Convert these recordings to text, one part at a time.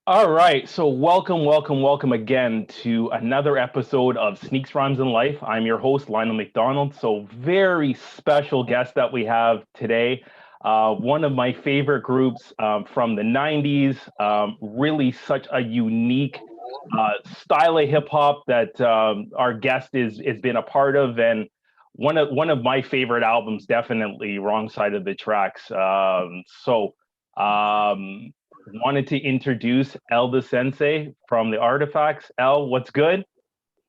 All right, so welcome again to another episode of Sneaks, Rhymes, and Life. I'm your host, Lionel McDonald. So, very special guest that we have today. One of my favorite groups from the 90s, really such a unique style of hip hop that our guest is been a part of, and one of my favorite albums, definitely Wrong Side of the Tracks. Um, Wanted to introduce El the Sensei from the Artifacts. El, what's good?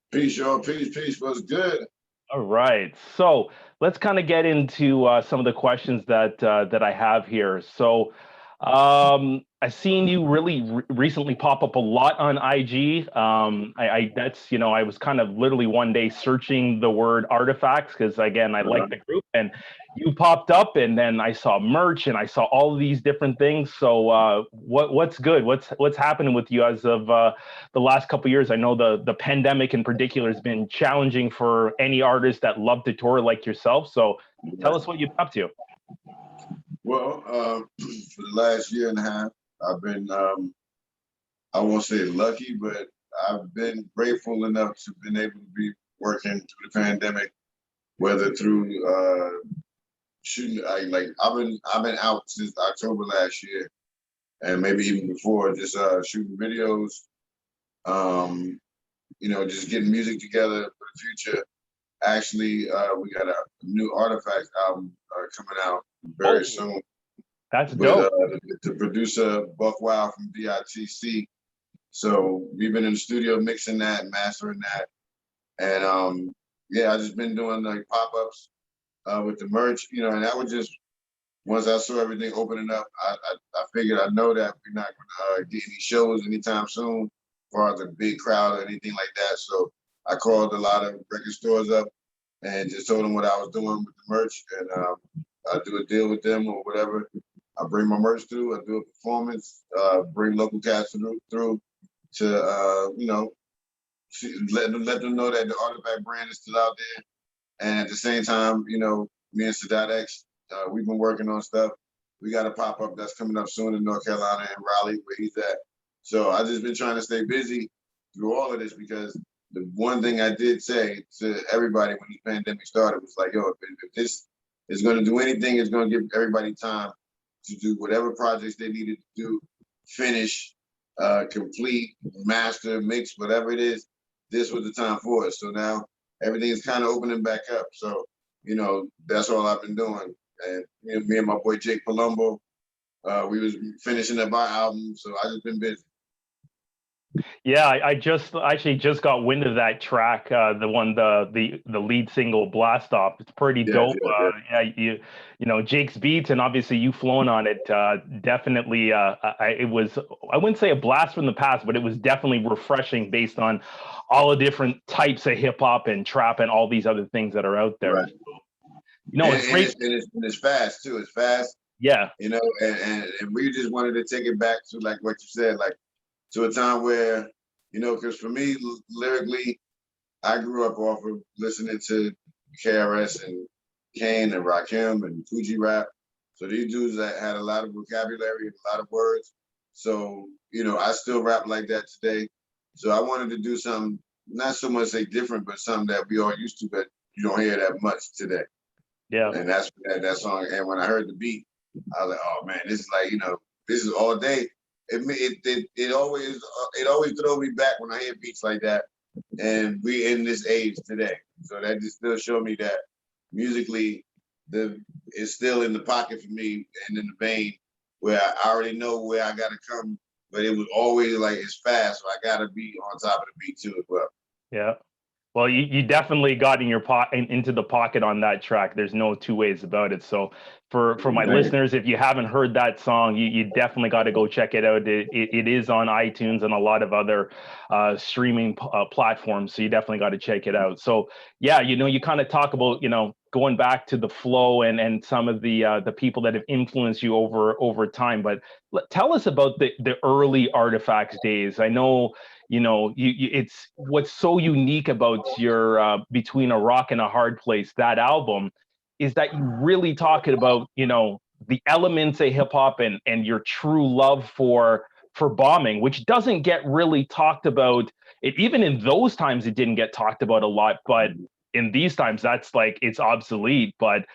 Peace, y'all. Peace. What's good? All right. So let's kind of get into some of the questions that I have here. So I've seen you really recently pop up a lot on IG. I that's I was kind of literally one day searching the word artifacts because again I like the group, and you popped up, and then I saw merch and I saw all of these different things. So what's good? What's happening with you as of the last couple of years? I know the pandemic in particular has been challenging for any artist that love to tour like yourself. So tell us what you've been up to. Well, for the last year and a half, I've been, I won't say lucky, but I've been grateful enough to been able to be working through the pandemic, whether through shooting. I've been out since October last year, and maybe even before, just shooting videos. Just getting music together for the future. Actually, we got a new Artifacts album coming out very soon That's with dope. the producer Buck Wild from DITC. So we've been in the studio mixing that, mastering that, and I just been doing like pop-ups with the merch, and that was just once I saw everything opening up, I figured I know that we're not gonna get any shows anytime soon, as far as a big crowd or anything like that. So I called a lot of record stores up and just told them what I was doing with the merch, and I do a deal with them or whatever. I bring my merch through, I do a performance, bring local cats through to let them know that the Artifact brand is still out there. And at the same time, me and Sadat X, we've been working on stuff. We got a pop up that's coming up soon in North Carolina and Raleigh, where he's at. So I just been trying to stay busy through all of this, because the one thing I did say to everybody when this pandemic started was like, yo, if this is going to do anything, it's going to give everybody time to do whatever projects they needed to do, finish, complete, master, mix, whatever it is. This was the time for it. So now everything is kind of opening back up. So, that's all I've been doing. And me and my boy Jake Palumbo, we was finishing up our album. So I just been busy. Yeah, I just actually just got wind of that track, the lead single Blast Off. It's pretty Yeah, dope. yeah. Yeah, Jake's beats, and obviously you flowing on it. Definitely, it was, I wouldn't say a blast from the past, but it was definitely refreshing based on all the different types of hip hop and trap and all these other things that are out there. Right. It's great. It's fast too. It's fast. Yeah. And we just wanted to take it back to like what you said, like to a time where, because for me, lyrically, I grew up off of listening to KRS and Kane and Rakim and Fuji rap. So these dudes that had a lot of vocabulary and a lot of words. So, I still rap like that today. So I wanted to do something, not so much say different, but something that we all used to, but you don't hear that much today. Yeah. And that's that song. And when I heard the beat, I was like, oh man, this is like, this is all day. It always throws me back when I hear beats like that. And we in this age today. So that just still showed me that musically it's still in the pocket for me and in the vein where I already know where I gotta come, but it was always like it's fast, so I gotta be on top of the beat too as well. Yeah. Well, you definitely got in your into the pocket on that track. There's no two ways about it. So for my listeners, if you haven't heard that song, you definitely got to go check it out. It is on iTunes and a lot of other streaming platforms. So you definitely got to check it out. So yeah, you kind of talk about going back to the flow and some of the people that have influenced you over time. But tell us about the early Artifacts days. I know. It's what's so unique about your Between a Rock and a Hard Place, that album, is that you really talking about the elements of hip hop and your true love for bombing, which doesn't get really talked about. Even in those times, it didn't get talked about a lot, but in these times, that's like, it's obsolete. But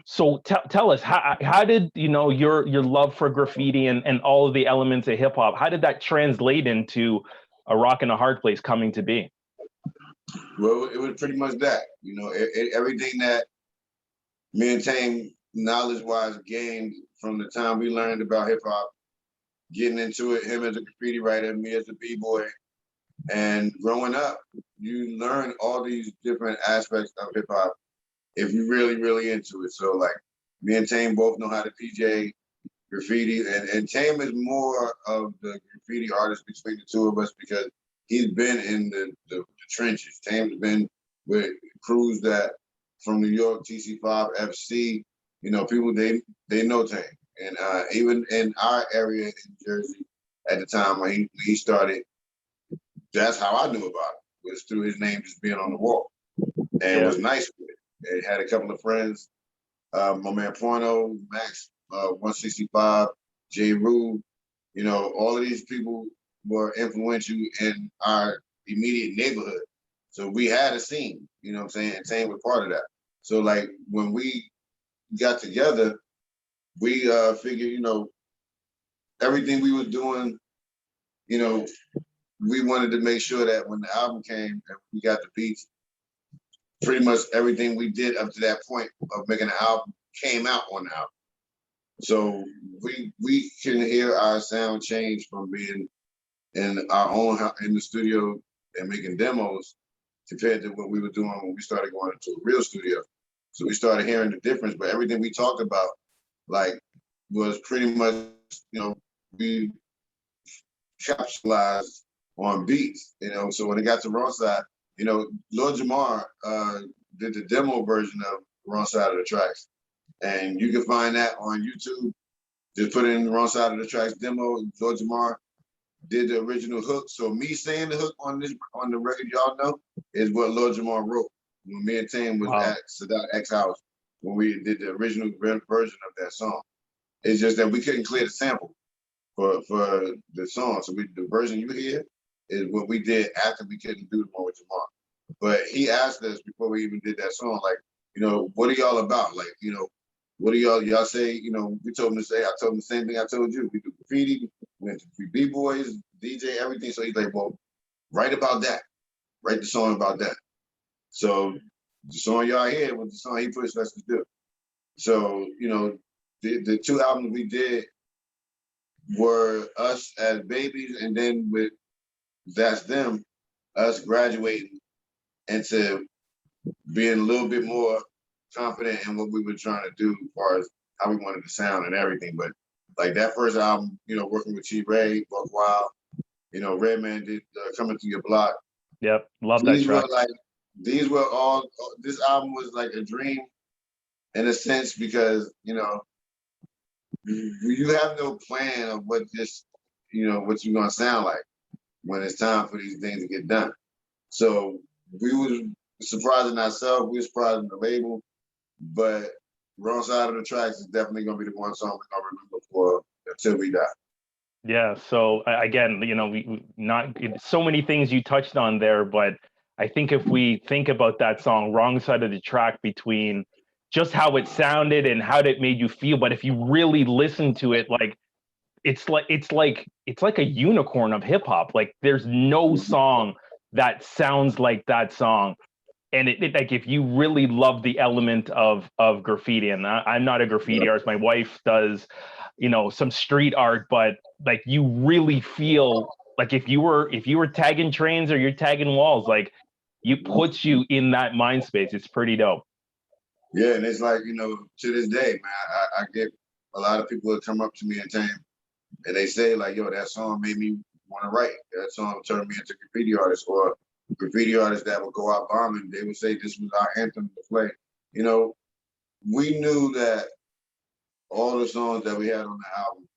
so tell us, how did, you know, your love for graffiti and all of the elements of hip hop, how did that translate into A Rock and a Hard Place coming to be? Well, it was pretty much that, you know, everything that me and Tame knowledge-wise gained from the time we learned about hip hop, getting into it, him as a graffiti writer, me as a b-boy, and growing up, you learn all these different aspects of hip hop if you really into it. So like, me and Tame both know how to DJ graffiti, and Tame is more of the graffiti artist between the two of us because he's been in the trenches. Tame's been with crews that from New York, TC5, FC, you know, people they know Tame. And even in our area in Jersey at the time when he started, that's how I knew about it, was through his name just being on the wall. And was nice with it. It had a couple of friends, my man Porno, Max, 165, J. Rue, you know, all of these people were influential in our immediate neighborhood. So we had a scene, you know what I'm saying? And Tame was part of that. So like when we got together, we figured, you know, everything we was doing, you know, we wanted to make sure that when the album came and we got the beats, pretty much everything we did up to that point of making the album came out on the album. So we can hear our sound change from being in our own in the studio and making demos compared to what we were doing when we started going into a real studio. So we started hearing the difference, but everything we talked about, like, was pretty much, you know, we capitalized on beats, you know. So when it got to Wrong Side, you know, Lord Jamar did the demo version of Wrong Side of the Tracks. And you can find that on YouTube. Just put in the Wrong Side of the Tracks demo. Lord Jamar did the original hook. So me saying the hook on the record, y'all know, is what Lord Jamar wrote when me and Tame was at Sadat X House when we did the original version of that song. It's just that we couldn't clear the sample for the song. So the version you hear is what we did after we couldn't do the one with Jamar. But he asked us before we even did that song, like, you know, what are y'all about? Like, you know, what do y'all say? You know, we told him to say, I told him the same thing I told you. We do graffiti, we went to B-boys, DJ, everything. So he's like, well, write about that. Write the song about that. So the song y'all hear was the song he pushed us to do. So, you know, the two albums we did were us as babies, and then with That's Them, us graduating into being a little bit more confident in what we were trying to do as far as how we wanted to sound and everything. But like that first album, you know, working with Chief Ray, Buck Wild, you know, Redman did Coming Through Your Block. Yep, love that track. These were all, this album was like a dream in a sense because, you know, you have no plan of what this, you know, what you're gonna sound like when it's time for these things to get done. So we was surprising ourselves, we was surprising the label, but Wrong Side of the Tracks is definitely gonna be the one song we're gonna remember for until we die. Yeah. So again, you know, we not so many things you touched on there, but I think if we think about that song, Wrong Side of the Track, between just how it sounded and how it made you feel, but if you really listen to it, like it's like a unicorn of hip hop. Like there's no song that sounds like that song. And it like, if you really love the element of graffiti, and I'm not a graffiti artist, my wife does, you know, some street art, but like you really feel like if you were tagging trains or you're tagging walls, like you puts you in that mind space. It's pretty dope. Yeah, and it's like, you know, to this day, man, I get a lot of people that come up to me and they say like, yo, that song made me want to write. That song turned me into a graffiti artist, or graffiti artists that would go out bombing. They would say this was our anthem to play. You know, we knew that all the songs that we had on the album,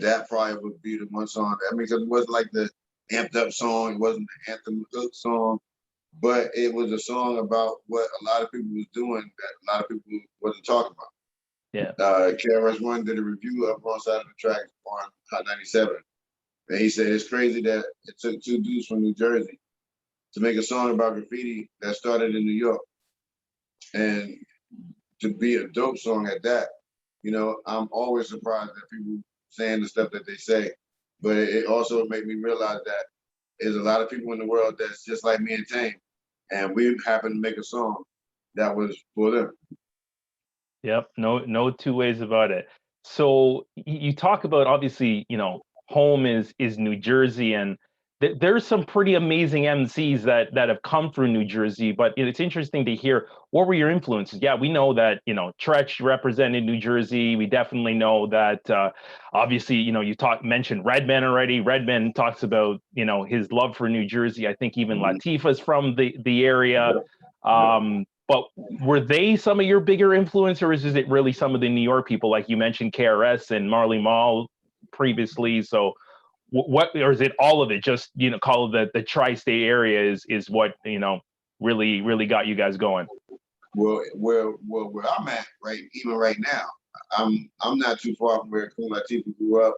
that probably would be the one song. I mean, because it wasn't like the amped up song, it wasn't the anthem hook song, but it was a song about what a lot of people was doing that a lot of people wasn't talking about. Yeah. KRS-One did a review of Wrong Side of the Tracks on Hot 97. And he said it's crazy that it took two dudes from New Jersey to make a song about graffiti that started in New York, and to be a dope song at that. You know, I'm always surprised at people saying the stuff that they say, but it also made me realize that there's a lot of people in the world that's just like me and Tame, and we happen to make a song that was for them. Yep, no two ways about it. So you talk about, obviously, home is New Jersey, and there's some pretty amazing MCs that have come through New Jersey. But it's interesting to hear, what were your influences? Yeah, we know that Tretch represented New Jersey. We definitely know that. Obviously, you mentioned Redman already. Redman talks about his love for New Jersey. I think even Latifah's from the area. But were they some of your bigger influencers? Is it really some of the New York people, like you mentioned KRS and Marley Marl previously? So what, or is it all of it? Just call it the tri-state area is what really got you guys going. Well, where I'm at even right now, I'm not too far from where Queen Latifah grew up.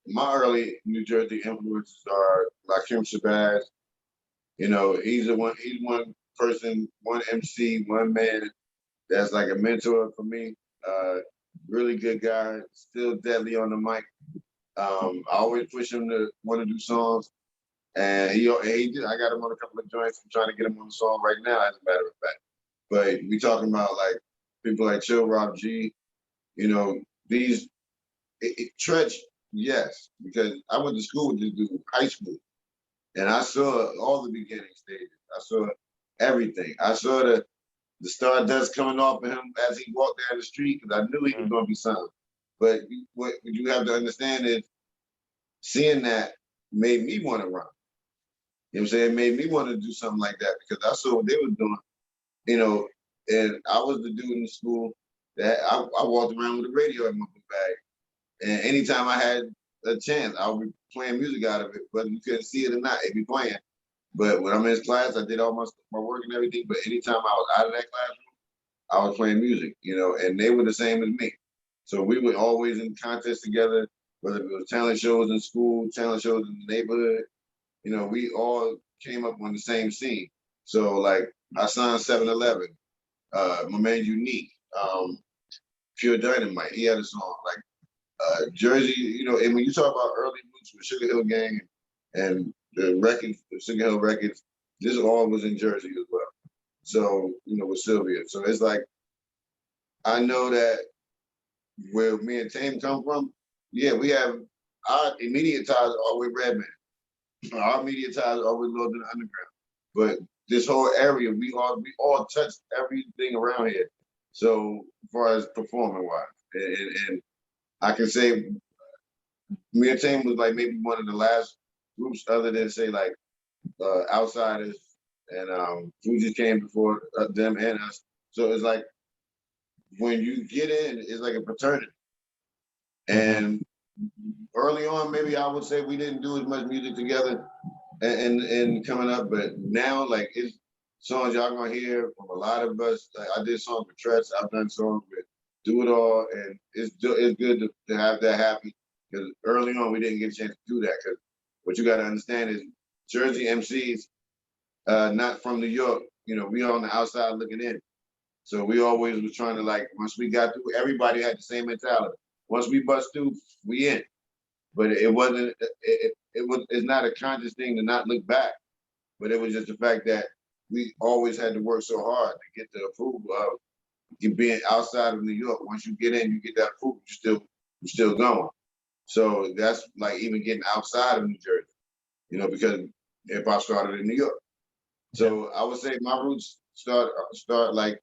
My early New Jersey influences are Lakim Shabazz. He's one person, one MC, one man that's like a mentor for me. Really good guy, still deadly on the mic. I always push him to want to do songs, and he did. I got him on a couple of joints. I'm trying to get him on the song right now, as a matter of fact. But we talking about like people like Chill Rob G. These Tretch, yes, because I went to school with this dude, high school, and I saw all the beginning stages. I saw everything. I saw the stardust coming off of him as he walked down the street, because I knew he was going to be something. But what you have to understand is, seeing that made me want to run. You know what I'm saying? It made me want to do something like that, because I saw what they were doing, and I was the dude in the school that I walked around with a radio in my book bag. And anytime I had a chance, I would be playing music out of it, whether you couldn't see it or not, it'd be playing. But when I'm in class, I did all my work and everything. But anytime I was out of that classroom, I was playing music, and they were the same as me. So we were always in contests together, whether it was talent shows in school, talent shows in the neighborhood. We all came up on the same scene. So like I signed 7-Eleven, my man Unique, Pure Dynamite, he had a song. Like Jersey, and when you talk about early roots with Sugar Hill Gang and the records, the Sugar Hill records, this all was in Jersey as well. So, with Sylvia. So it's like, I know that where me and Tame come from, yeah, we have our immediate ties are with Redman. Our immediate ties are with Lord of the Underground. But this whole area, we all touch everything around here. So as far as performing wise, and I can say me and Tame was like maybe one of the last groups, other than say like Outsiders and Fuji came before them and us. So it's like, when you get in, it's like a fraternity. And early on, maybe I would say we didn't do as much music together and coming up, but now like it's songs y'all gonna hear from a lot of us. Like, I did songs with Tretch, I've done songs with Do It All, and it's good to have that happen, because early on we didn't get a chance to do that. Because what you got to understand is Jersey MCs, not from New York, we on the outside looking in. So we always was trying to, like, once we got through, everybody had the same mentality. Once we bust through, we in. But it wasn't. It's not a conscious thing to not look back. But it was just the fact that we always had to work so hard to get the approval of being outside of New York. Once you get in, you get that approval. You're still going. So that's like even getting outside of New Jersey. Because hip hop started in New York. So I would say my roots start like,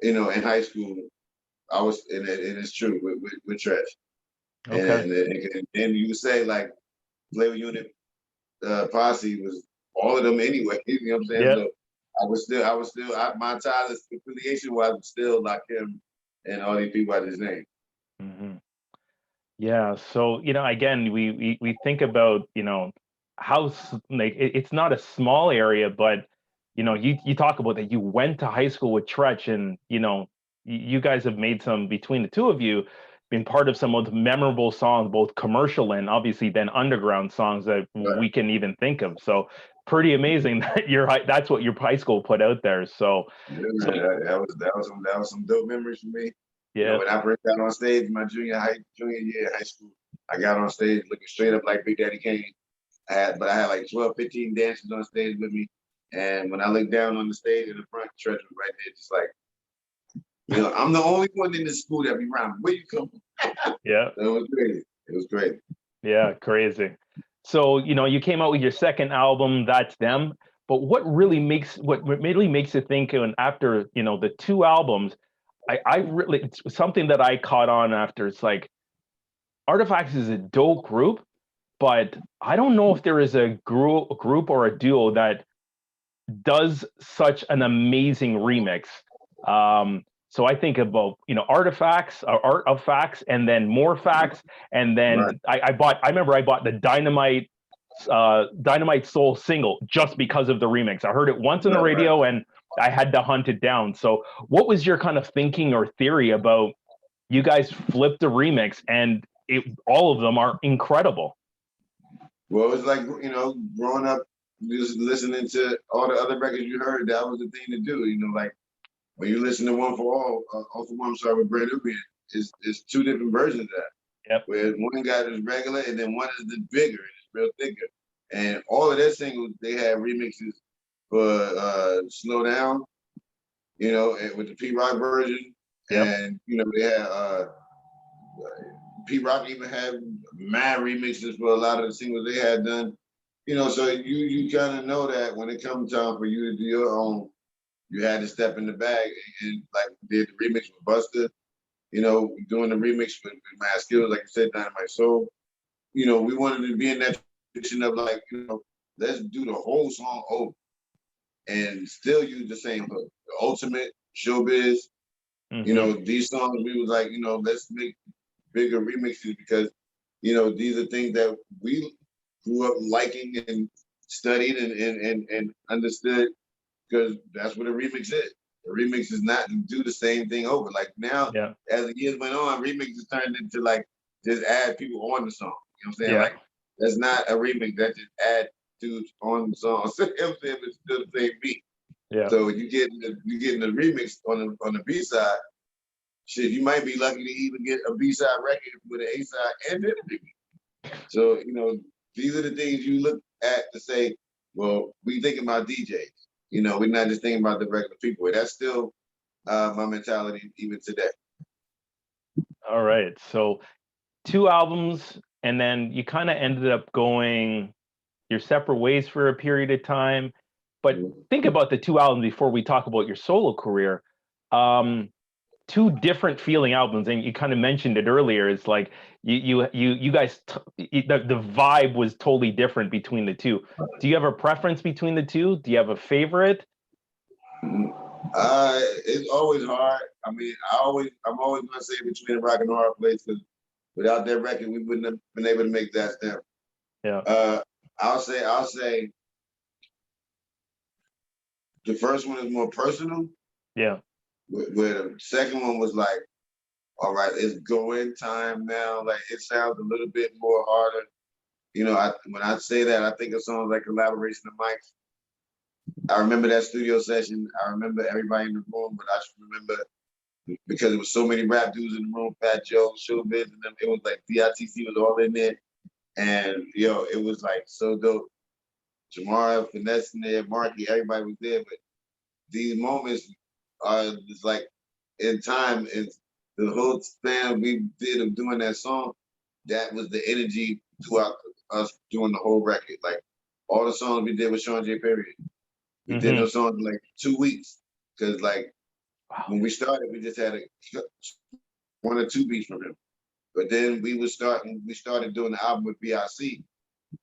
in high school. I was, and it's true with Tretch. Okay. And you could say like Flavor Unit, Posse was all of them anyway. You know what I'm saying? Yeah. So I was still my ties affiliation was still like him and all these people at his name. Mm-hmm. Yeah. So, again, we think about, how like it's not a small area, but you talk about that you went to high school with Tretch, and you guys have made some, between the two of you, been part of some of the memorable songs, both commercial and obviously then underground songs that we can even think of. So pretty amazing that that's what your high school put out there. So, yeah, man, that was some dope memories for me. Yeah. You know, when I first got on stage in my junior year of high school, I got on stage looking straight up like Big Daddy Kane. But I had like 12, 15 dancers on stage with me. And when I looked down on the stage in the front, the treasure was right there, just like, you know, I'm the only one in this school that be around. Where you come from? Yeah. So it was crazy. It was great. Yeah, crazy. So, you know, you came out with your second album, That's Them. But what really makes you think, and after, you know, the two albums, I really, it's something that I caught on after. It's like Artifacts is a dope group, but I don't know if there is a group or a duo that does such an amazing remix. So I think about, you know, Artifacts, or Art of Facts, and then More Facts, and then I remember I bought the Dynamite Soul single just because of the remix. I heard it once on the radio and I had to hunt it down. So what was your kind of thinking or theory about you guys flipped a remix and all of them are incredible? Well, it was like, you know, growing up, just listening to all the other records you heard, that was the thing to do. You know, like when you listen to One for All for One, I'm sorry, with Brand Nubian, it's two different versions of that. Yep. Where one guy is regular and then one is the bigger and it's real thicker. And all of their singles, they had remixes for Slow Down, you know, and with the P-Rock version. Yep. And, you know, they had P-Rock even had mad remixes for a lot of the singles they had done. You know, so you kind of know that when it comes time for you to do your own, you had to step in the bag and like we did the remix with Busta, you know, doing the remix with Mad Skills, like you said, Dynamite Soul. You know, we wanted to be in that position of like, you know, let's do the whole song over and still use the same hook. The ultimate showbiz, you know, these songs we was like, you know, let's make bigger remixes because, you know, these are things that we grew up liking and studied and understood because that's what a remix is. A remix is not to do the same thing over. Like now, as the years went on, remixes turned into like just add people on the song. You know what I'm saying? Like that's not a remix. That just add dudes on the song. You know what I'm saying? It's still the same beat. Yeah. So you getting the remix on the B side. Shit, you might be lucky to even get a B side record with an A side and then a remix. So you know these are the things you look at to say, well, we thinking about DJs. You know, we're not just thinking about the regular people. That's still my mentality even today. All right. So 2 albums, and then you kind of ended up going your separate ways for a period of time. But think about the 2 albums before we talk about your solo career. 2 different feeling albums, and you kind of mentioned it earlier. It's like you guys, the vibe was totally different between the 2. Do you have a preference between the 2? Do you have a favorite? It's always hard. I mean, I'm always gonna say between a rock and hard place because without that record, we wouldn't have been able to make that step. Yeah. I'll say the first one is more personal. Yeah. Where the second one was like, all right, it's going time now. Like it sounds a little bit more harder. You know, when I say that, I think of songs like Collaboration of Mike's. I remember that studio session. I remember everybody in the room, but I just remember because it was so many rap dudes in the room, Fat Joe, Showbiz, and them. It was like DITC was all in there. And yo, it was like so dope. Jamara, Finesse in there, Marky, everybody was there. But these moments are just like in time, and the whole span we did of doing that song, that was the energy throughout us doing the whole record. Like all the songs we did with Sean J. Perry. We did those songs in like 2 weeks. Cause like when we started, we just had 1 or 2 beats from him. But then we started doing the album with BIC.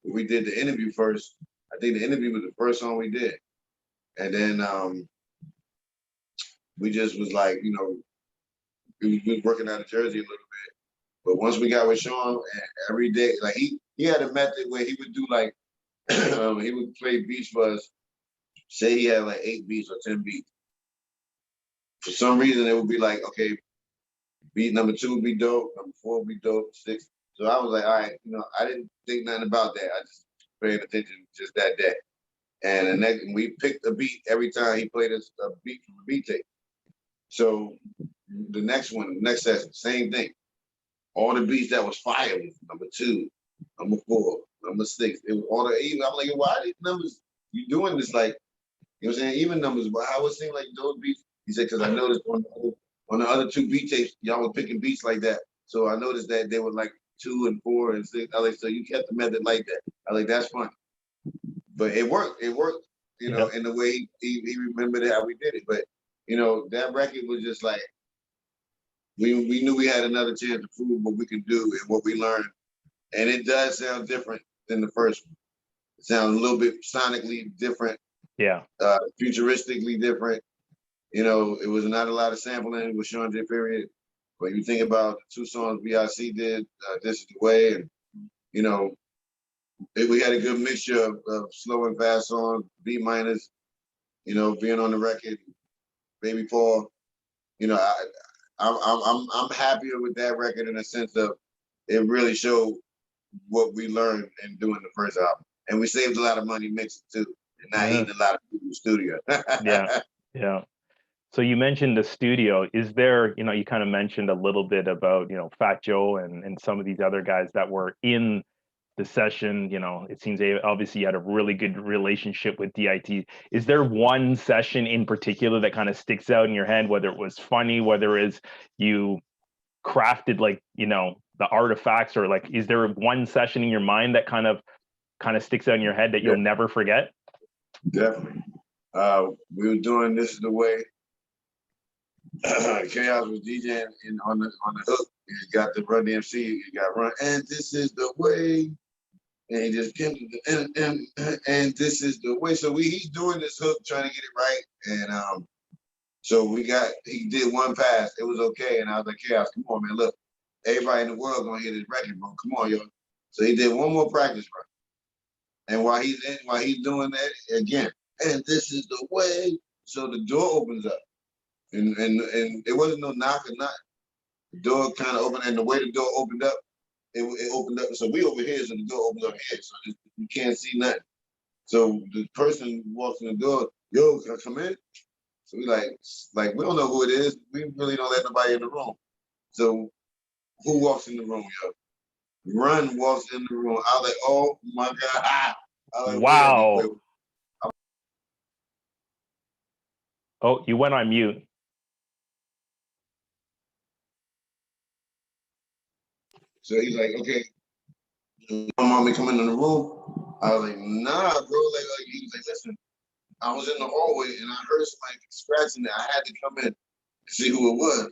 We did the interview first. I think the interview was the first song we did. And then we just was like, you know, we was working out of Jersey a little bit. But once we got with Sean, every day, like he had a method where he would do like, he would play beats for us. Say he had like 8 beats or 10 beats. For some reason, it would be like, okay, beat number 2 would be dope, number 4 would be dope, 6. So I was like, all right, I didn't think nothing about that. I just paid attention just that day. And the next, we picked a beat every time he played us a beat from a beat tape. So the next session, same thing. All the beats that was fire, number 2, number 4, number 6. It was all the even. I'm like, why are these numbers? You doing this like, you know what I'm saying? Even numbers, but how it seemed like those beats. He said, because I noticed on the other 2 beat tapes, y'all were picking beats like that. So I noticed that they were like 2 and 4 and 6. I like, so you kept the method like that. I like, that's fun. But it worked. It worked, in the way he remembered how we did it. But, that record was just like, we knew we had another chance to prove what we could do and what we learned. And it does sound different than the first one. It sounds a little bit sonically different. Yeah. Futuristically different. It was not a lot of sampling with Sean J. Period. But you think about the 2 songs BIC did, This Is the Way, and, we had a good mixture of slow and fast songs, B minors, being on the record, Baby Paul. I'm happier with that record in the sense of it really showed what we learned in doing the first album. And we saved a lot of money mixing too, and not eating a lot of food in the studio. Yeah. So you mentioned the studio. Is there, you kind of mentioned a little bit about, Fat Joe and some of these other guys that were in the session. It seems obviously you had a really good relationship with DIT. Is there one session in particular that kind of sticks out in your head, whether it was funny, whether it's you crafted like, the artifacts, or like, is there one session in your mind that kind of sticks out in your head that you'll never forget? Definitely. We were doing This Is the Way. Chaos was DJing on the hook. He got the Run DMC. He got Run, and this is the way. And he just came to the and this is the way. So he's doing this hook, trying to get it right. And so he did one pass. It was okay. And I was like, Chaos, come on, man. Look, everybody in the world gonna hear this record, bro. Come on, yo. So he did one more practice run. And while he's doing that again, and this is the way. So the door opens up. And it wasn't no knock or not. The door kind of opened, and the way the door opened up, it opened up. So we over here, so the door opens up here, so you can't see nothing. So the person walks in the door, yo, can I come in? So we like we don't know who it is. We really don't let nobody in the room. So who walks in the room, yo? Run walks in the room. I was like, oh my God. Like, wow. Oh, you went on mute. So he's like, okay, mommy coming in the room. I was like, nah, bro. Like he was like, listen, I was in the hallway and I heard somebody scratching it. I had to come in to see who it was.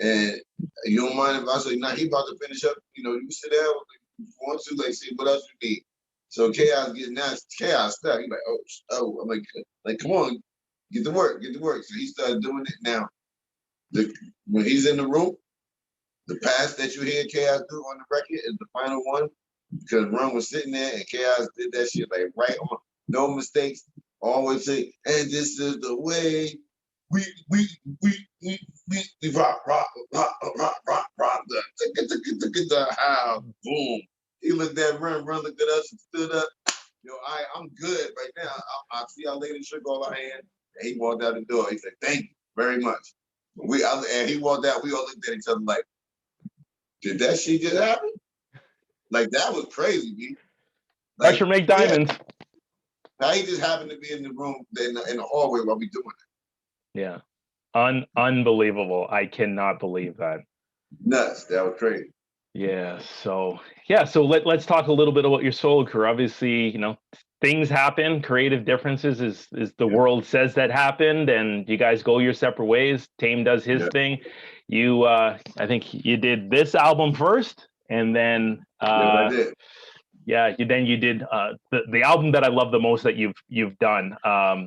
And you don't mind if I say, nah, he about to finish up. You sit down if you want to, like, see what else you need. So Chaos getting that Chaos stuff. He's like, oh, I'm like, come on, get to work. So he started doing it now. When he's in the room, the pass that you hear Chaos do on the record is the final one, because Run was sitting there and Chaos did that shit like right on, no mistakes. Always say, and this is the way we rock, the how, boom. He looked at Run looked at us and stood up. I'm good right now. I'll see y'all later, shook all our hands. And he walked out the door. He said, thank you very much. And he walked out, we all looked at each other like, did that shit just happen? Like, that was crazy, man. Like, Pressure make diamonds. Now he just happened to be in the room in the hallway while we doing it. Yeah. Unbelievable. I cannot believe that. Nuts. That was crazy. Yeah. So let's talk a little bit about your Soulcore. Obviously, things happen, creative differences is the world says that happened, and you guys go your separate ways. Tame does his thing. You I think you did this album first, and then I did. Yeah, you did the album that I love the most that you've done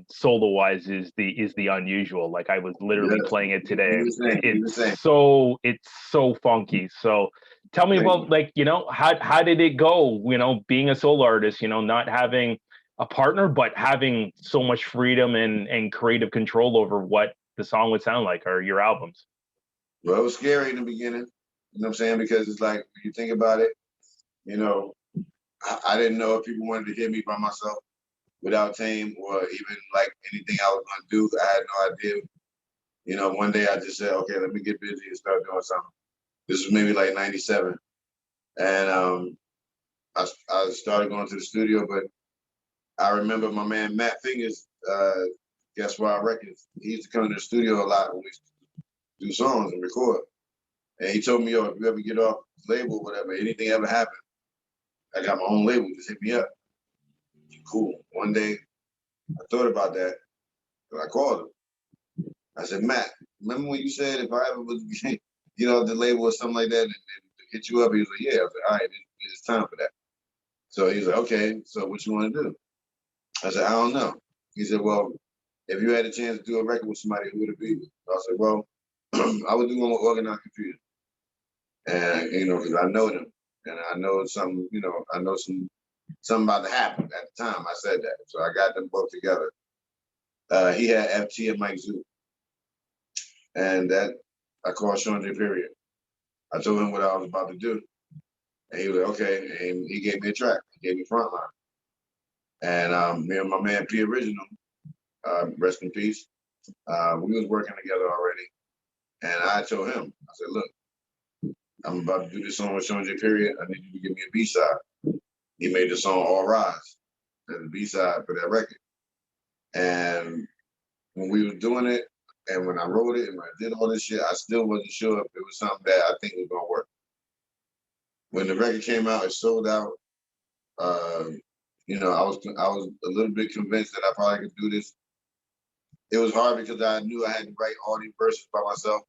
solo wise is the Unusual. Like, I was literally playing it today. It's so funky. So tell me about, like, how did it go, being a solo artist, not having a partner, but having so much freedom and creative control over what the song would sound like, or your albums? Well, it was scary in the beginning, you know what I'm saying? Because it's like, when you think about it, you know, I didn't know if people wanted to hear me by myself without Tame or even like anything I was gonna do. I had no idea. You know, one day I just said, okay, let me get busy and start doing something. This was maybe like 97. And I started going to the studio, but I remember my man Matt Fingers, Guess Why Records, he used to come to the studio a lot when we used to do songs and record. And he told me, yo, if you ever get off this label or whatever, anything ever happen, I got my own label, just hit me up. Cool. One day I thought about that, but I called him. I said, Matt, remember when you said if I ever was, you know, the label or something like that and hit you up? He was like, yeah. I was like, all right, it's time for that. So he's like, okay, so what you want to do? I said, I don't know. He said, well, if you had a chance to do a record with somebody, who would it be? I said, well, I would do one with Organized Confusion. And, you know, because I know them. And I know some, you know, I know something about to happen at the time I said that. So I got them both together. He had FT and Mike Zoo. And that, I called Sean J. Period. I told him what I was about to do. And he was like, okay. And he gave me a track. He gave me Frontline. And me and my man P Original, rest in peace, we was working together already. And I told him, I said, look, I'm about to do this song with Sean J. Period. I need you to give me a B-side. He made the song All Rise as a B-side for that record. And when we were doing it, and when I wrote it and when I did all this shit, I still wasn't sure if it was something that I think was gonna work. When the record came out, it sold out. You know, I was a little bit convinced that I probably could do this. It was hard because I knew I had to write all these verses by myself.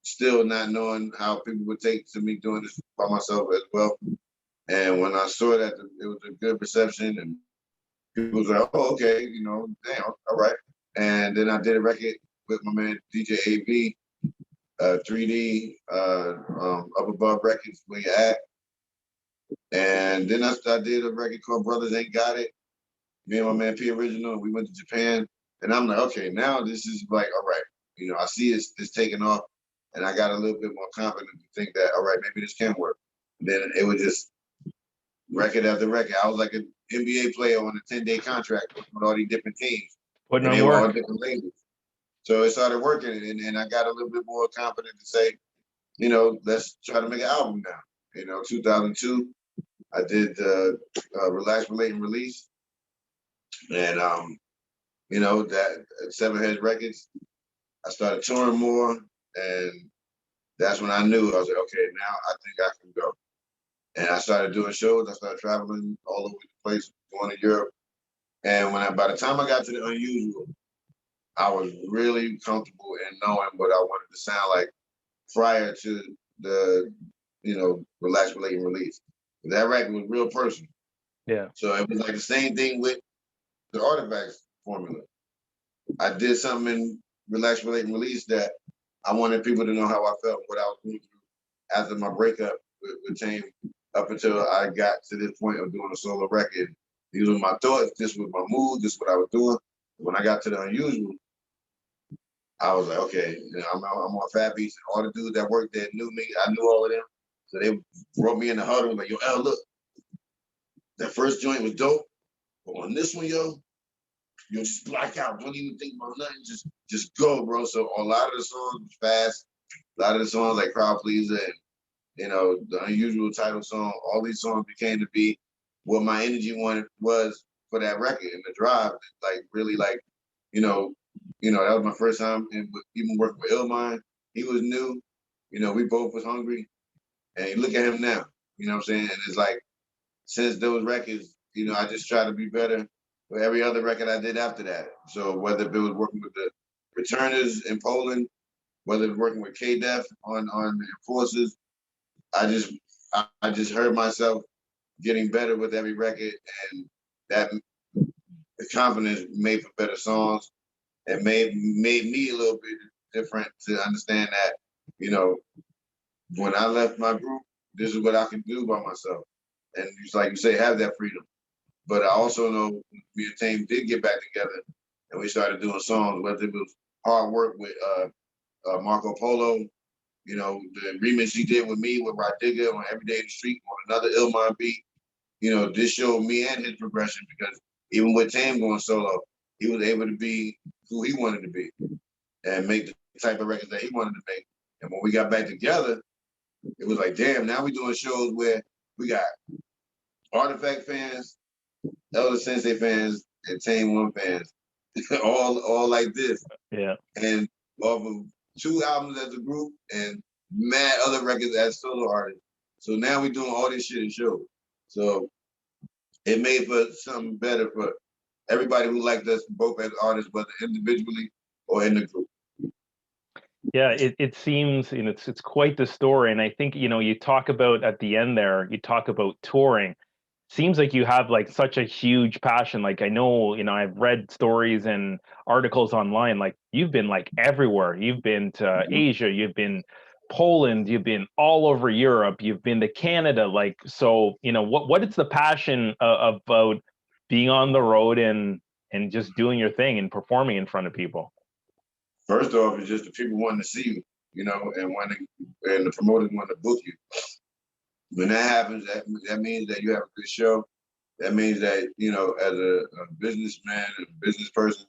Still not knowing how people would take to me doing this by myself as well. And when I saw that it was a good reception and people was like, oh, okay, you know, damn, all right. And then I did a record with my man DJ AV, 3D, Up Above Records, Where You At. And then I did a record called Brothers Ain't Got It. Me and my man P Original, we went to Japan. And I'm like, okay, now this is like, all right, you know, I see it's taking off. And I got a little bit more confident to think that, all right, maybe this can work. And then it was just record after record. I was like an NBA player on a 10-day contract with all these different teams. Putting and on they were all work. different labels. So it started working, and I got a little bit more confident to say, you know, let's try to make an album now. You know, 2002, I did Relax, Relate, and Release. And, you know, that Seven Heads Records, I started touring more, and that's when I knew. I was like, okay, now I think I can go. And I started doing shows. I started traveling all over the place, going to Europe. And by the time I got to the Unusual, I was really comfortable in knowing what I wanted to sound like prior to the, you know, Relax, Relate, and Release. That record was real personal. Yeah. So it was like the same thing with the Artifacts formula. I did something in Relax, Relate, and Release that I wanted people to know how I felt, what I was going through after my breakup with Tame, up until I got to this point of doing a solo record. These were my thoughts, this was my mood, this is what I was doing. When I got to the Unusual, I was like, okay, you know, I'm on Fat Beats, and all the dudes that worked there knew me. I knew all of them. So they brought me in the huddle, like, yo, L, look, that first joint was dope, but on this one, yo, you just black out. Don't even think about nothing. Just go, bro. So a lot of the songs was fast. A lot of the songs like Crowd Pleaser and, you know, the Unusual title song, all these songs became to be what my energy was for that record. And the drive, like, really, like, you know, that was my first time even working with Illmind. He was new. You know, we both was hungry. And you look at him now, you know what I'm saying? And it's like, since those records, you know, I just try to be better with every other record I did after that. So whether it was working with the Returners in Poland, whether it was working with K-Def on Enforcers, I just heard myself getting better with every record, and that the confidence made for better songs and made me a little bit different to understand that, you know, when I left my group, this is what I can do by myself. And it's like you say, have that freedom. But I also know me and Tame did get back together and we started doing songs, whether it was Hard Work with Marco Polo, you know, the remix he did with me with Rodiga on Every Day in the Street on another Illmind beat. You know, this showed me and his progression because even with Tam going solo, he was able to be who he wanted to be and make the type of records that he wanted to make. And when we got back together, it was like, damn, now we're doing shows where we got Artifact fans, Elder Sensei fans, and Tame One fans, all like this. Yeah. And off of 2 albums as a group and mad other records as solo artists. So now we're doing all this shit in shows. So it made for something better for everybody who liked us both as artists, whether individually or in the group. Yeah, it seems, you know, it's quite the story. And I think, you know, you talk about at the end there, you talk about touring. Seems like you have like such a huge passion. Like I know, you know, I've read stories and articles online, like you've been like everywhere. You've been to Asia, you've been Poland, you've been all over Europe, you've been to Canada. Like, so, you know, what is the passion about being on the road and just doing your thing and performing in front of people? First off, it's just the people wanting to see you, you know, and the promoters want to book you. When that happens, that means that you have a good show. That means that, you know, as a businessman, a business person,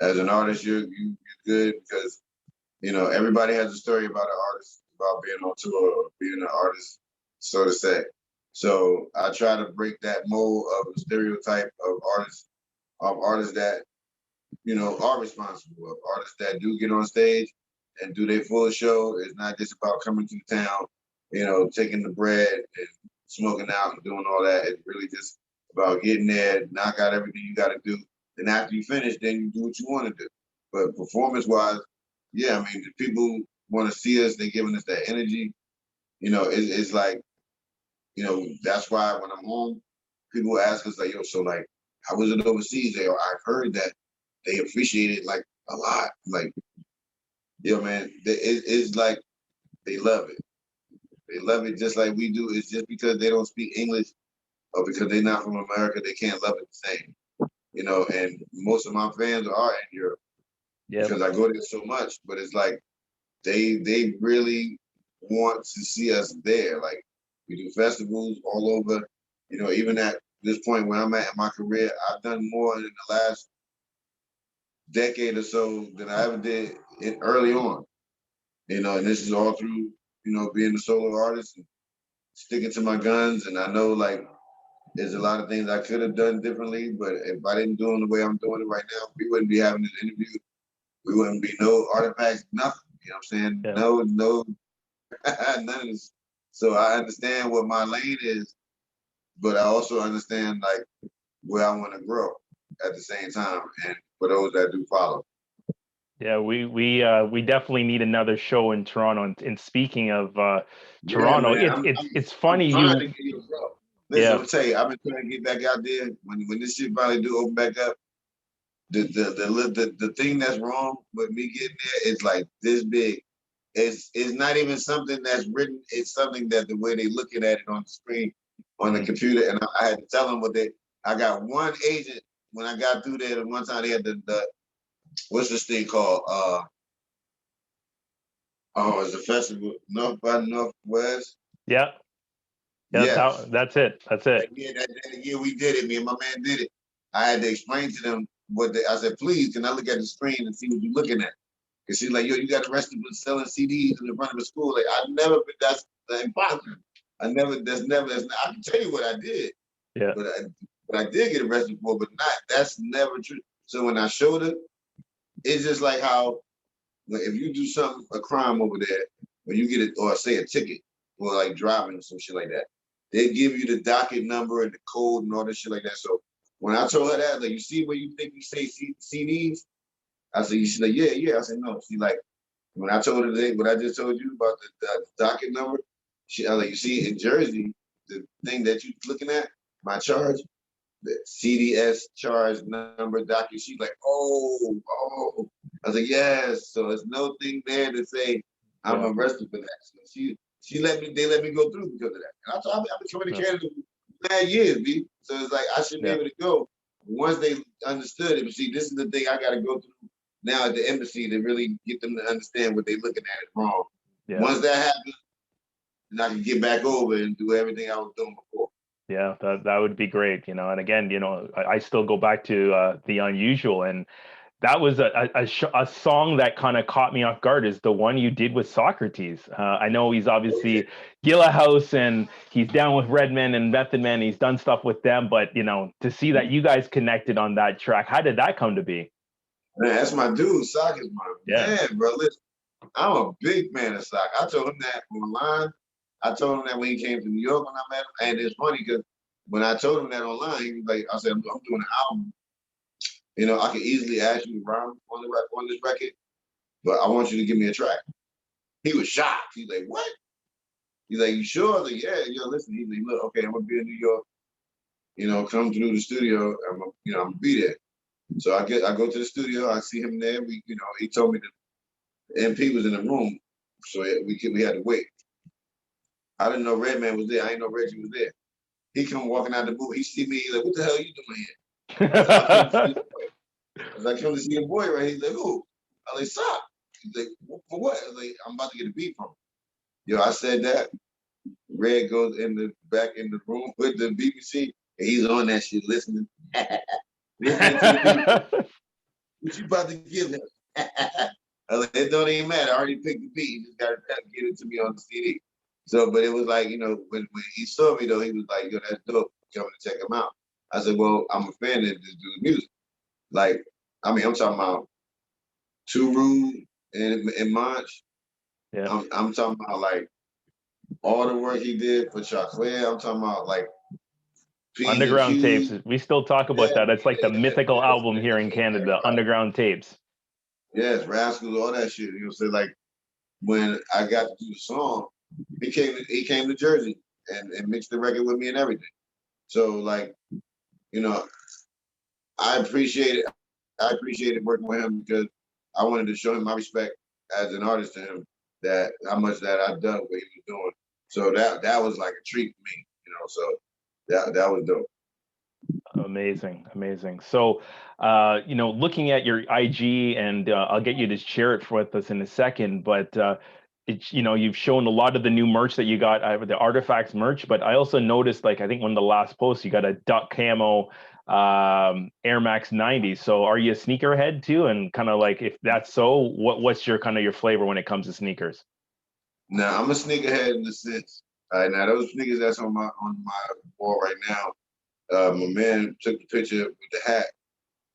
as an artist, you're good because, you know, everybody has a story about an artist, about being on tour or being an artist, so to say. So I try to break that mold of the stereotype of artists that, you know, are responsible, of artists that do get on stage and do their full show. It's not just about coming to the town, you know, taking the bread and smoking out and doing all that. It's really just about getting there, knock out everything you got to do. And after you finish, then you do what you want to do. But performance-wise, yeah, I mean, the people want to see us. They're giving us that energy. You know, it's like, you know, that's why when I'm home, people ask us like, yo, so like, how was it overseas? Or I've heard that they appreciate it like a lot. Like, yo, man, it's like they love it. They love it just like we do. It's just because they don't speak English or because they're not from America, they can't love it the same. You know, and most of my fans are in Europe because I go there so much. But it's like they really want to see us there. Like we do festivals all over. You know, even at this point where I'm at in my career, I've done more in the last decade or so than I ever did early on. You know, and this is all through, you know, being a solo artist and sticking to my guns. And I know like there's a lot of things I could have done differently, but if I didn't do it the way I'm doing it right now, we wouldn't be having this interview. We wouldn't be no artifacts, nothing. You know what I'm saying? Yeah. No, none of this. So I understand what my lane is, but I also understand like where I want to grow at the same time, and for those that do follow. Yeah, we definitely need another show in Toronto. And speaking of Toronto, man, it's funny I'm you. to get you, bro. Listen, Yeah. I'm tell you, I've been trying to get back out there. When this shit finally do open back up, the thing that's wrong with me getting there is like this big. It's not even something that's written. It's something that the way they looking at it on the screen, on the computer, and I had to tell them what they. I got one agent when I got through there. The one time they had the what's this thing called? Oh, it's a festival, North by Northwest. Yeah. Yes. That's it. That's it. That year we did it, me and my man did it. I had to explain to them I said, please, can I look at the screen and see what you're looking at? Because she's like, yo, you got arrested for selling CDs in the front of a school. Like, that's impossible. That's I can tell you what I did. Yeah. But I did get arrested for, but that's never true. So when I showed it, it's just like how, like, if you do a crime over there, when you get it, or say a ticket, or like driving or some shit like that, they give you the docket number and the code and all this shit like that. So when I told her that, like, you see where you think you say CDs? I said, she's like, yeah. I said, no. She like, when I told her today, what I just told you about the docket number, I was like, you see in Jersey, the thing that you looking at, my charge, the CDS charge number docket. She's like, oh. I was like, yes. So there's no thing there to say I'm arrested for that. So they let me go through because of that. And I thought I've been coming to Canada for 9 years, B. So it's like I should be able to go. Once they understood it, but see, this is the thing I got to go through now at the embassy to really get them to understand what they're looking at is wrong. Yeah. Once that happens, then I can get back over and do everything I was doing before. Yeah, that would be great, you know. And again, you know, I still go back to The Unusual, and that was a song that kind of caught me off guard, is the one you did with Socrates. I know he's obviously Gilla House and he's down with Redman and Method Man. He's done stuff with them, but you know, to see that you guys connected on that track, how did that come to be? Man, that's my dude. Sock is my man, bro. Listen, I'm a big fan of Sock. I told him that online. I told him that when he came to New York when I met him. And it's funny because when I told him that online, he was like, I said, I'm doing an album. You know, I could easily ask you to rhyme on this record, but I want you to give me a track. He was shocked. He's like, what? He's like, you sure? I was like, yeah, listen. He's like, look, okay, I'm gonna be in New York. You know, come through the studio. I'm gonna be there. So I go to the studio. I see him there. He told me the MP was in the room, so we had to wait. I didn't know Redman was there. I didn't know Reggie was there. He come walking out the booth. He see me. He's like, what the hell are you doing here? I was like, I come to see your boy right here. He's like, who? I was like, Sock. He's like, for what? I was like, I'm about to get a beat from him. Yo, I said that. Red goes in the back in the room with the BBC, and he's on that shit listening. Listening to the beat. What you about to give him? I was like, it don't even matter. I already picked the beat. You just gotta get it to me on the CD. So, but it was like, you know, when he saw me though, he was like, yo, that's dope. Coming to check him out. I said, well, I'm a fan of this dude's music. Like, I mean, I'm talking about Too Rude and Monch. Yeah. I'm talking about like all the work he did for Chocolate. I'm talking about like Underground Tapes. We still talk about that. It's like the mythical album here in Canada, Underground Tapes. Yes, Rascals, all that shit. You know, so like when I got to do the song, he came to Jersey and mixed the record with me and everything. So like, you know, I appreciated working with him because I wanted to show him my respect as an artist to him, that how much that I dug what he was doing. So that was like a treat for me, you know. So that was dope. Amazing. So, you know, looking at your IG, and I'll get you to share it with us in a second, but it's, you know, you've shown a lot of the new merch that you got, the Artifacts merch, but I also noticed, like, I think one of the last posts, you got a duck camo Air Max 90. So are you a sneakerhead too? And kind of like, if that's so, what's your kind of your flavor when it comes to sneakers? Now I'm a sneakerhead in the sense. All right, now those sneakers that's on my wall right now. My man took the picture with the hat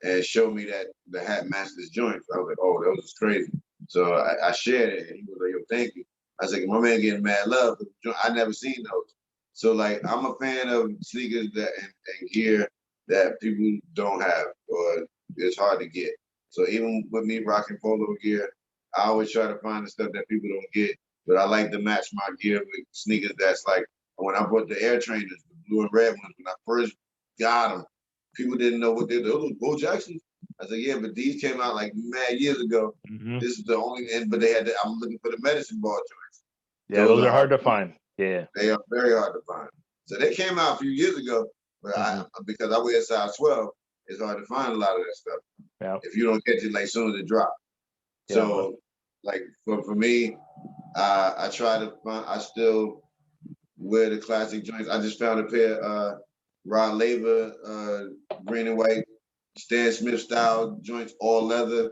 and showed me that the hat matched his joints. I was like, oh, that was just crazy. So I shared it, and he was like, yo, thank you. I was like, my man getting mad love. I never seen those. So like, I'm a fan of sneakers and gear that people don't have or it's hard to get. So even with me rocking polo gear, I always try to find the stuff that people don't get. But I like to match my gear with sneakers that's like, when I bought the Air Trainers, the blue and red ones, when I first got them, people didn't know what they were. Those Bo Jacksons. I said, yeah, but these came out like mad years ago. Mm-hmm. This is the only, but they had. I'm looking for the medicine ball joints. Yeah, those are hard to find. Yeah, they are very hard to find. So they came out a few years ago, but because I wear size 12, it's hard to find a lot of that stuff. Yeah. If you don't catch it like as soon as it drops. Yeah, so like for me, I try to find. I still wear the classic joints. I just found a pair of Rod Laver, green and white, Stan Smith style joints, all leather.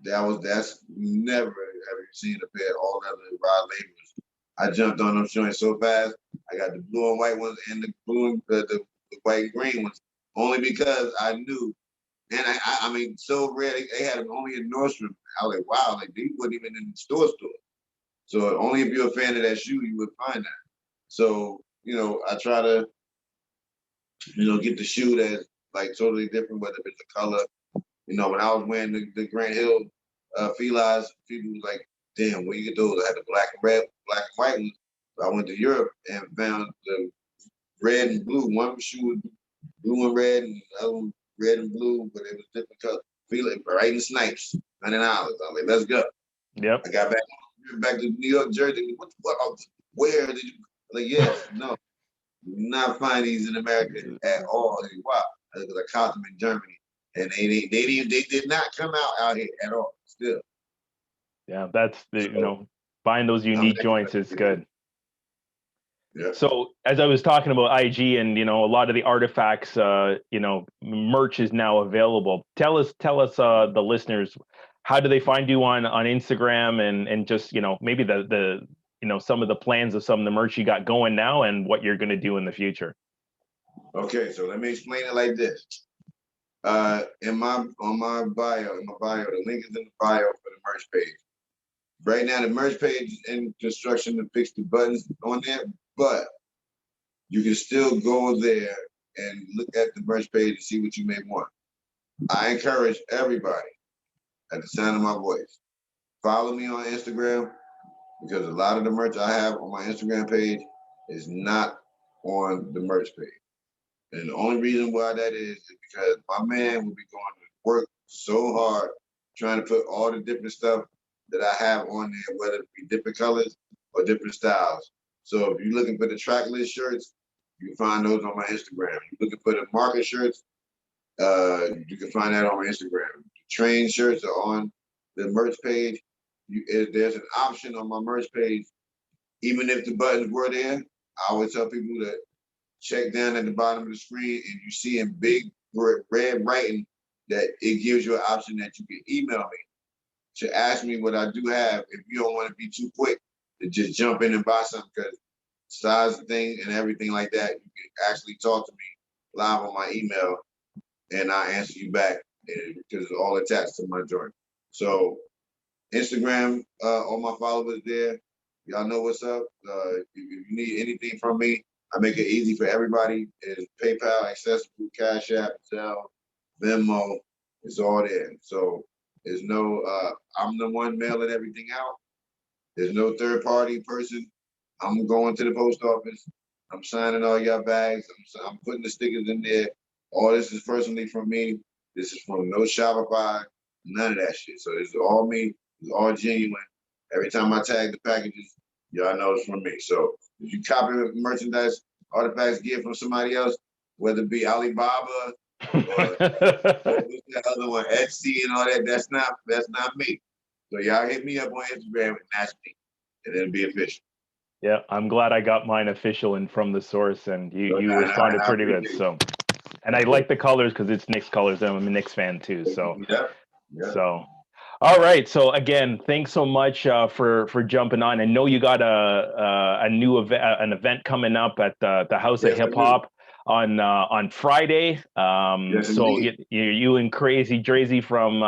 That's never have you seen a pair of all leather Rod Lavers. I jumped on those joints so fast. I got the blue and white ones and the blue and the white and green ones, only because I knew. And I mean, so rare. They had them only in Nordstrom. I was like, wow, like they wasn't even in the store. So only if you're a fan of that shoe, you would find that. So, you know, I try to, you know, get the shoe that's like totally different, whether it's the color. You know, when I was wearing the Grant Hill Felines, people was like, damn, where you get those? I had the black and white ones. So I went to Europe and found the red and blue. One shoe was blue and red, and the other one red and blue, but it was different colors. Feeling right in Snipes, $100. I was like, let's go. Yep. I got back to New York, Jersey. Where did you? Like, yes, no, do not find these in America at all. Like, wow, because I caught them in Germany, and they did not come out here at all. Still, Yeah, that's the so, buying those unique joints is good. Yeah. So as I was talking about IG and a lot of the artifacts, merch is now available. Tell us, the listeners, how do they find you on Instagram and just maybe the some of the plans of some of the merch you got going now and what you're going to do in the future. Okay, so let me explain it like this. On my bio, the link is in the bio for the merch page. Right now, the merch page is in construction to fix the buttons on there, but you can still go there and look at the merch page and see what you may want. I encourage everybody at the sound of my voice, follow me on Instagram, because a lot of the merch I have on my Instagram page is not on the merch page. And the only reason why that is because my man will be going to work so hard trying to put all the different stuff that I have on there, whether it be different colors or different styles. So if you're looking for the track list shirts, you can find those on my Instagram. If you're looking for the market shirts, you can find that on my Instagram. The train shirts are on the merch page. There's an option on my merch page. Even if the buttons were there, I always tell people that check down at the bottom of the screen and you see in big red writing that it gives you an option that you can email me to ask me what I do have if you don't want to be too quick to just jump in and buy something, because size thing and everything like that, you can actually talk to me live on my email and I answer you back because it's all attached to my joint. So Instagram, all my followers there, y'all know what's up. If you need anything from me, I make it easy for everybody. It's PayPal accessible, Cash App, Zelle, Venmo, it's all there. So there's no, I'm the one mailing everything out. There's no third party person. I'm going to the post office. I'm signing all your bags. I'm putting the stickers in there. All this is personally from me. This is from no Shopify, none of that shit. So it's all me. It's all genuine. Every time I tag the packages, y'all know it's from me. So if you copy merchandise, artifacts, get from somebody else, whether it be Alibaba or what's that other one, Etsy and all that, that's not me. So y'all hit me up on Instagram and ask me, and it'll be official. Yeah, I'm glad I got mine official and from the source, and you responded pretty good. So, and I like the colors because it's Knicks colors. I'm a Knicks fan too. So, so. All right. So again, thanks so much for jumping on. I know you got a new event, an event coming up at the House of Hip Hop on Friday. So you and Crazy Drazy from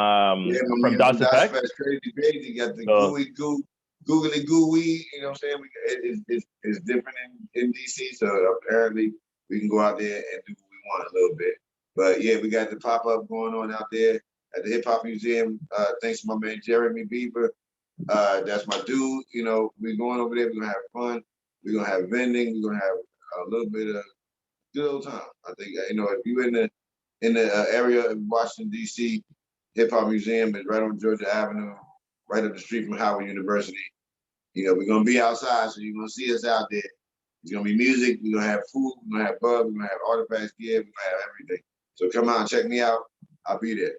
Das Effect. Crazy got the googly gooey. You know what I'm saying? It's different in DC. So apparently we can go out there and do what we want a little bit. But yeah, we got the pop up going on out there at the Hip Hop Museum. Thanks to my man Jeremy Bieber. That's my dude. You know, we're going over there. We're gonna have fun. We're gonna have vending. We're gonna have a little bit of good old time. I think if you're in the area of Washington D.C., Hip Hop Museum is right on Georgia Avenue, right up the street from Howard University. We're gonna be outside, so you're gonna see us out there. There's gonna be music. We're gonna have food. We're gonna have bug. We're gonna have artifacts, gear. We're gonna have everything. So come out and check me out. I'll be there.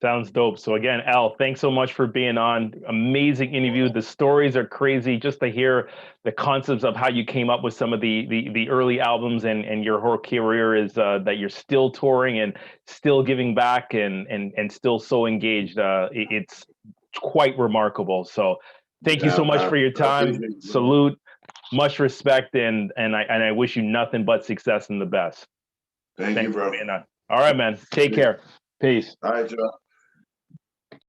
Sounds dope. So again, Al, thanks so much for being on. Amazing interview. The stories are crazy. Just to hear the concepts of how you came up with some of the early albums and your whole career is that you're still touring and still giving back and still so engaged. It's quite remarkable. So thank you so much for your time. Salute, much respect, and I wish you nothing but success and the best. Thank you, bro. For being on. All right, man. Take care. Peace. All right, y'all.